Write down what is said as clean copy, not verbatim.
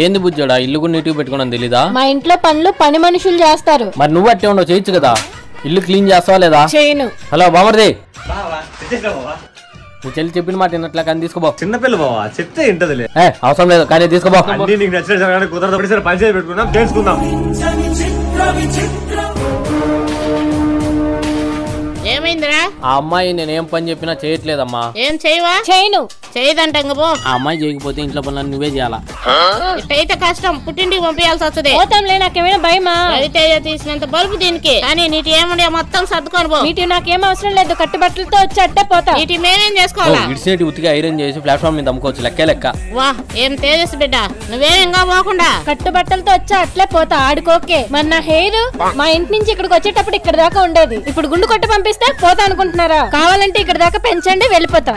ఏంది బుజ్జోడా ఇల్లు కూడా నీట్గా పెట్టుకున్నాను తెలీదా? మా ఇంట్లో పనులు పని మనుషులు చేస్తారు. మరి నువ్వు అట్టే ఉండవు చేయొచ్చు కదా. ఇల్లు క్లీన్ చేస్తావా లేదా? చేయను. హలో బామర్ది, నీ చెల్లి చెప్పిన మాట విన్నట్లా కానీ తీసుకోబో. చిన్నపిల్ల బావా చెప్తే ఇంటదిలే. అవసరం లేదు కానీ తీసుకోబో. అన్ని నీకు నచ్చిన జరగడానికి కుదరదు. పంచాయతీ పెట్టుకుందాం, తెలుసుకుందాం. ఏమైందిరా? ఆ అమ్మాయి నేనేం పని చెప్పినా చేయట్లేదమ్మా. ఏం చేయవా? చేయను. చేయదంట ఇంక పో. ఆ అమ్మాయి చేయకపోతే ఇంట్లో పనులు నువ్వే చేయాలా? ఇట్టయితే కష్టం, పుట్టింటికి పంపించాల్సి వస్తుంది. పోతాంలే, నాకేమైనా భయమా? అయితే తీసినంత బల్బు దీనికి. కానీ నీటి ఏముండే మొత్తం సర్దుకొని పో. నీటి నాకేం అవసరం లేదు, కట్టుబట్టలతో వచ్చి అట్టే పోతా. నీటి మేమేం చేసుకోవాలా? ఇడిసేటి ఉతికి ఐరన్ చేసి ప్లాట్ఫామ్ మీద అమ్ముకోవచ్చు. లెక్క లెక్క. వా ఏం తేజస్ బిడ్డ, నువ్వేమేంగా పోకుండా కట్టుబట్టలతో వచ్చి అట్లే పోతా. ఆడుకోకే. మరి నా హెయిర్ మా ఇంటి నుంచి ఇక్కడికి వచ్చేటప్పుడు ఇక్కడ దాకా ఉండేది. ఇప్పుడు గుండు కొట్టి పంపిస్తే పోతా అనుకుంటున్నారా? కావాలంటే ఇక్కడ దాకా పెంచండి, వెళ్ళిపోతా.